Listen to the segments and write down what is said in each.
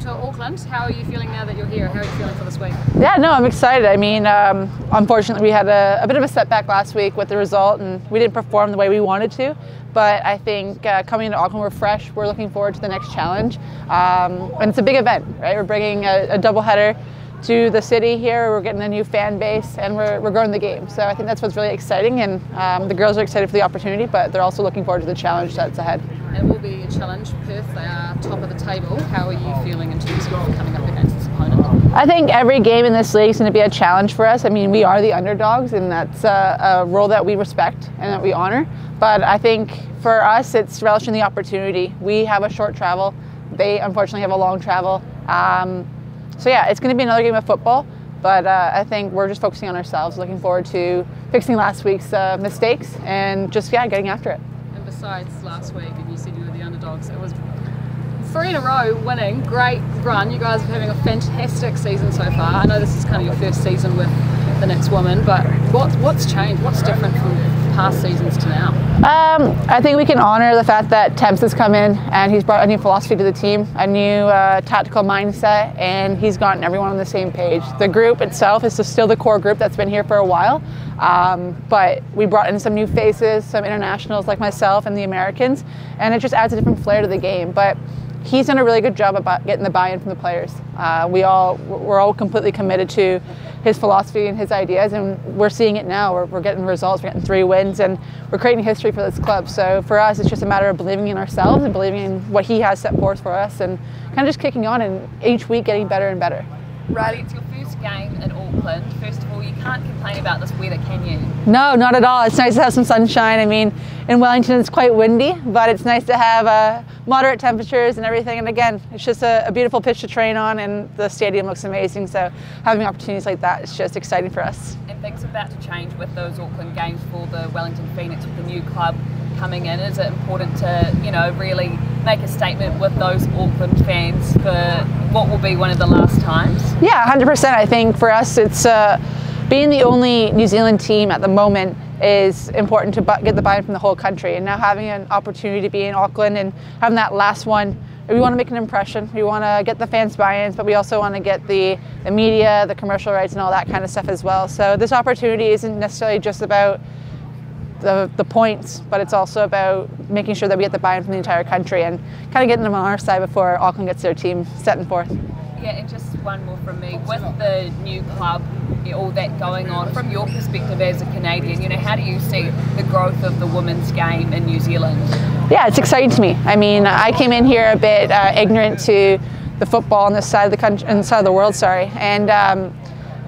welcome to Auckland. How are you feeling now that you're here? How are you feeling for this week? Yeah, no, I'm excited. I mean, unfortunately, we had a bit of a setback last week with the result, and we didn't perform the way we wanted to. But I think coming into Auckland, we're fresh. We're looking forward to the next challenge, and it's a big event, right? We're bringing a doubleheader to the city here. We're getting a new fan base, and we're growing the game. So I think that's what's really exciting, and the girls are excited for the opportunity, but they're also looking forward to the challenge that's ahead. It will be a challenge. Perth, they are top of the table. How are you feeling in terms of coming up against this opponent? I think every game in this league is going to be a challenge for us. I mean, we are the underdogs, and that's a role that we respect and that we honor. But I think for us, it's relishing the opportunity. We have a short travel. They unfortunately have a long travel. So yeah, it's going to be another game of football, but I think we're just focusing on ourselves, looking forward to fixing last week's mistakes and just, getting after it. And besides last week, and you said you were the underdogs, it was 3 in a row winning, great run. You guys are having a fantastic season so far. I know this is kind of your first season with the next woman, but what's changed? What's different from past seasons to now? I think we can honor the fact that Temps has come in and he's brought a new philosophy to the team, a new tactical mindset, and he's gotten everyone on the same page. The group itself is still the core group that's been here for a while, but we brought in some new faces, some internationals like myself and the Americans, and it just adds a different flair to the game. But he's done a really good job about getting the buy-in from the players. We're all completely committed to his philosophy and his ideas, and we're seeing it now. We're getting results, we're getting 3 wins, and we're creating history for this club. So for us, it's just a matter of believing in ourselves and believing in what he has set forth for us, and kind of just kicking on and each week getting better and better. Rylee, it's your first game in Auckland. First of all, you can't complain about this weather, can you? No, not at all. It's nice to have some sunshine. I mean, in Wellington it's quite windy, but it's nice to have moderate temperatures and everything. And again, it's just a beautiful pitch to train on, and the stadium looks amazing. So having opportunities like that is just exciting for us. And things are about to change with those Auckland games for the Wellington Phoenix with the new club coming in. Is it important to, really make a statement with those Auckland fans for what will be one of the last times? Yeah, 100%. I think for us, it's being the only New Zealand team at the moment is important to get the buy-in from the whole country. And now having an opportunity to be in Auckland and having that last one, we want to make an impression. We want to get the fans' buy-ins, but we also want to get the media, the commercial rights, and all that kind of stuff as well. So this opportunity isn't necessarily just about the points, but it's also about making sure that we get the buy-in from the entire country and kind of getting them on our side before Auckland gets their team set and forth. Yeah, and just one more from me. With the new club, all that going on, from your perspective as a Canadian, how do you see the growth of the women's game in New Zealand? Yeah, it's exciting to me. I mean, I came in here a bit ignorant to the football on this side of the country, on the side of the world, and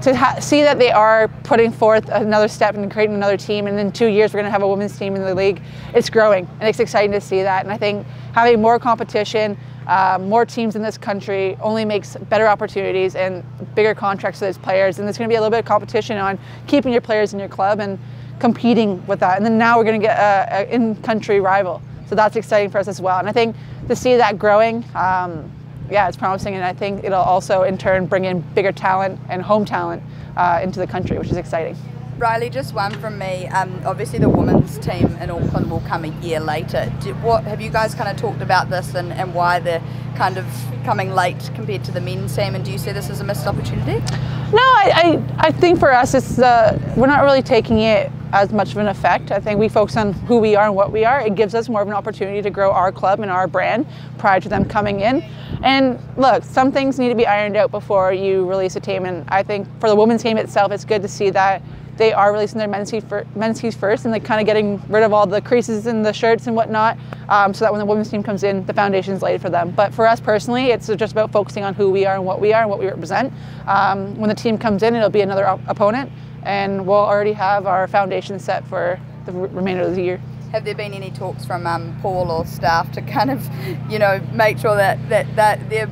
to see that they are putting forth another step and creating another team, and in 2 years we're going to have a women's team in the league. It's growing, and it's exciting to see that. And I think having more competition, more teams in this country only makes better opportunities and bigger contracts for those players. And there's going to be a little bit of competition on keeping your players in your club and competing with that. And then now we're going to get an in-country rival. So that's exciting for us as well. And I think to see that growing, it's promising, and I think it'll also in turn bring in bigger talent and home talent into the country, which is exciting. Rylee, just one from me. Obviously the women's team in Auckland will come a year later. Have you guys kind of talked about this and why they're kind of coming late compared to the men's team, and do you see this as a missed opportunity? No, I think for us it's we're not really taking it as much of an effect. I think we focus on who we are and what we are. It gives us more of an opportunity to grow our club and our brand prior to them coming in. And look, some things need to be ironed out before you release a team, and I think for the women's game itself, it's good to see that they are releasing their men's tees first, and like kind of getting rid of all the creases in the shirts and whatnot, so that when the women's team comes in, the foundation's laid for them. But for us personally, it's just about focusing on who we are and what we represent. When the team comes in, it'll be another opponent, and we'll already have our foundation set for the remainder of the year. Have there been any talks from Paul or staff to kind of, make sure that they're,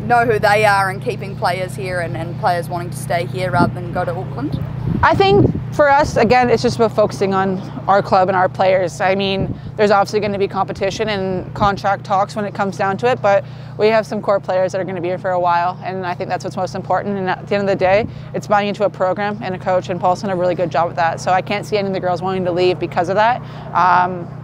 know who they are and keeping players here and players wanting to stay here rather than go to Auckland? I think For us, again, it's just about focusing on our club and our players. I mean, there's obviously going to be competition and contract talks when it comes down to it, but we have some core players that are going to be here for a while, and I think that's what's most important. And at the end of the day, it's buying into a program and a coach, and Paul's done a really good job with that. So I can't see any of the girls wanting to leave because of that.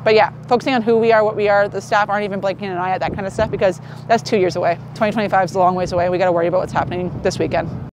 But yeah, focusing on who we are, what we are. The staff aren't even blinking an eye at that kind of stuff because that's 2 years away. 2025 is a long ways away. We got to worry about what's happening this weekend.